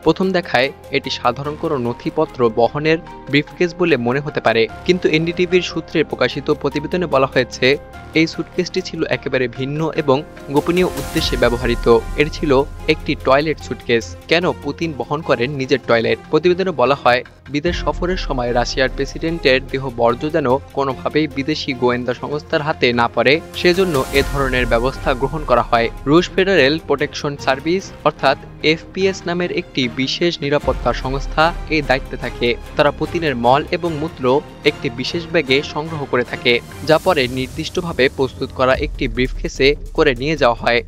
প্রথম দেখায় এটি সাধারণ কোনো নথিপত্র বহনের ব্রিফকেস বলে মনে হতে পারে, কিন্তু এনডিটিভির সূত্রে প্রকাশিত প্রতিবেদনে বলা হয়েছে এই সুটকেসটি ছিল একেবারে ভিন্ন এবং গোপনীয় উদ্দেশ্যে ব্যবহৃত। এটি ছিল একটি টয়লেট সুটকেস। কেন পুতিন বহন করেন নিজের টয়লেট? প্রতিবেদনে বলা হয়, বিদেশ সফরের সময় রাশিয়ার প্রেসিডেন্টের দেহ বর্জ্য যেন কোনোভাবেই বিদেশি গোয়েন্দা সংস্থার হাতে না পড়ে, সেজন্য এ ধরনের ব্যবস্থা গ্রহণ করা হয়। রুশ ফেডারেল প্রোটেকশন সার্ভিস অর্থাৎ এফপিএস নামের একটি বিশেষ নিরাপত্তা সংস্থা এই দায়িত্বে থাকে। তারা পুতিনের মল এবং মূত্র একটি বিশেষ ব্যাগে সংগ্রহ করে থাকে, যা পরে নির্দিষ্টভাবে প্রস্তুত করা একটি ব্রিফকেসে করে নিয়ে যাওয়া হয়।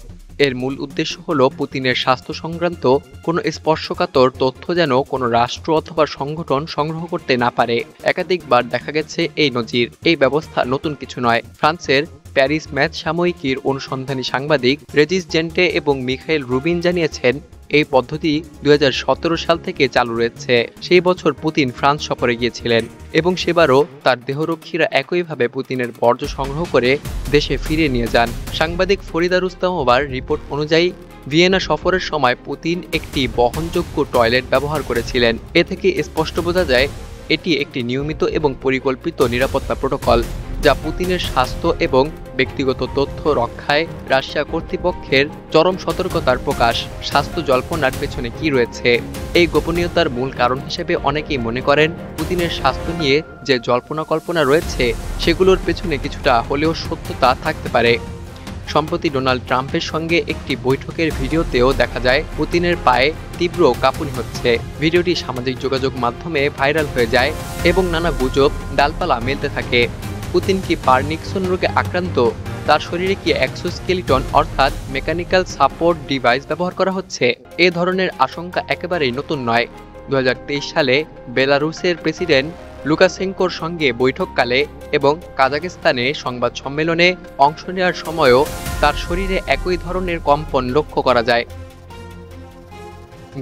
এর মূল উদ্দেশ্য হলো পুতিনের স্বাস্থ্য সংক্রান্ত কোনো স্পর্শকাতর তথ্য যেন কোনো রাষ্ট্র অথবা সংগঠন সংগ্রহ করতে না পারে। একাধিকবার দেখা গেছে এই নজির। এই ব্যবস্থা নতুন কিছু নয়। ফ্রান্সের প্যারিস ম্যাচ সাময়িকীর অনুসন্ধানী সাংবাদিক রেজিস জেন্টে এবং মিখাইল রুবিন জানিয়েছেন, এই পদ্ধতি 2017 সাল থেকে চালু রয়েছে। সেই বছর পুতিন ফ্রান্স সফরে গিয়েছিলেন এবং সেবারও তার দেহরক্ষীরা একইভাবে পুতিনের বর্জ্য সংগ্রহ করে দেশে ফিরে নিয়ে যান। সাংবাদিক ফরিদা রুস্তমোভার রিপোর্ট অনুযায়ী ভিয়েনা সফরের সময় পুতিন একটি বহনযোগ্য টয়লেট ব্যবহার করেছিলেন। এ থেকে স্পষ্ট বোঝা যায় এটি একটি নিয়মিত এবং পরিকল্পিত নিরাপত্তা প্রোটোকল, যা পুতিনের স্বাস্থ্য এবং ব্যক্তিগত তথ্য রক্ষায় রাশিয়া কর্তৃপক্ষের চরম সতর্কতার প্রকাশ। স্বাস্থ্য জল্পনার পেছনে কি রয়েছে? এই গোপনীয়তার মূল কারণ হিসেবে অনেকেই মনে করেন পুতিনের স্বাস্থ্য নিয়ে যে জল্পনা কল্পনা রয়েছে সেগুলোর পেছনে কিছুটা হলেও সত্যতা থাকতে পারে। সম্প্রতি ডোনাল্ড ট্রাম্পের সঙ্গে একটি বৈঠকের ভিডিওতেও দেখা যায় পুতিনের পায়ে তীব্র কাঁপুনি হচ্ছে। ভিডিওটি সামাজিক যোগাযোগ মাধ্যমে ভাইরাল হয়ে যায় এবং নানা গুজব ডালপালা মেলতে থাকে। পুতিন কি পার্কিনসন রোগে আক্রান্ত? তার শরীরে কি এক্সোস্কেলিটন অর্থাৎ মেকানিক্যাল সাপোর্ট ডিভাইস ব্যবহার করা হচ্ছে? এ ধরনের আশঙ্কা একেবারেই নতুন নয়। 2023 সালে বেলারুসের প্রেসিডেন্ট লুকাশেঙ্কোর সঙ্গে বৈঠককালে এবং কাজাখস্তানে সংবাদ সম্মেলনে অংশ নেওয়ার সময়ও তার শরীরে একই ধরনের কম্পন লক্ষ্য করা যায়।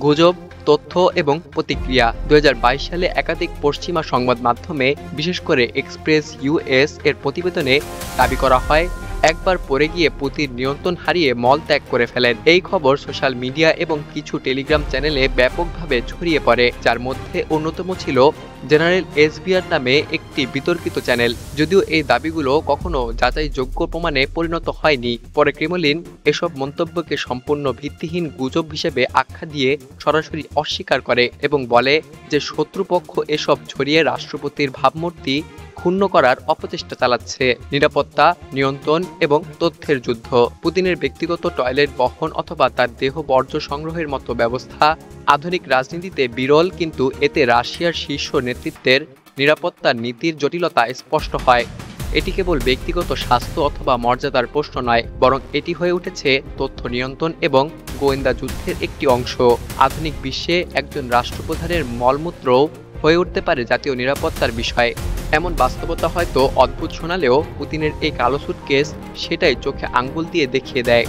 গুজব, তথ্য এবং প্রতিক্রিয়া। 2022 সালে একাধিক পশ্চিমা সংবাদ মাধ্যমে, বিশেষ করে এক্সপ্রেস ইউএস এর প্রতিবেদনে দাবি করা হয় একবার পড়ে গিয়ে পুতিন নিয়ন্ত্রণ হারিয়ে মল ত্যাগ করে ফেলেন। এই খবর সোশ্যাল মিডিয়া এবং কিছু টেলিগ্রাম চ্যানেলে ব্যাপকভাবে ছড়িয়ে পড়ে, যার মধ্যে অন্যতম ছিল জেনারেল এসবিআর নামে একটি বিতর্কিত চ্যানেল। যদিও এই দাবিগুলো কখনো যাচাইযোগ্য প্রমাণে পরিণত হয়নি, পরে ক্রেমলিন এসব মন্তব্যকে সম্পূর্ণ ভিত্তিহীন গুজব হিসেবে আখ্যা দিয়ে সরাসরি অস্বীকার করে এবং বলে যে শত্রুপক্ষ এসব ছড়িয়ে রাষ্ট্রপতির ভাবমূর্তি ক্ষুণ্ণ করার অপচেষ্টা চালাচ্ছে। নিরাপত্তা, নিয়ন্ত্রণ এবং তথ্যের যুদ্ধ। পুতিনের ব্যক্তিগত টয়লেট বহন অথবা তার দেহ বর্জ্য সংগ্রহের মতো ব্যবস্থা আধুনিক রাজনীতিতে বিরল, কিন্তু এতে রাশিয়ার শীর্ষ নেতৃত্বের নিরাপত্তা নীতির জটিলতা স্পষ্ট হয়। এটি কেবল ব্যক্তিগত স্বাস্থ্য অথবা মর্যাদার প্রশ্ন নয়, বরং এটি হয়ে উঠেছে তথ্য নিয়ন্ত্রণ এবং গোয়েন্দা যুদ্ধের একটি অংশ। আধুনিক বিশ্বে একজন রাষ্ট্রপ্রধানের মলমূত্রও হয়ে উঠতে পারে জাতীয় নিরাপত্তার বিষয়। এমন বাস্তবতা হয়তো অদ্ভুত শোনালেও পুতিনের এই কালো সুটকেস সেটাই চোখে আঙ্গুল দিয়ে দেখিয়ে দেয়।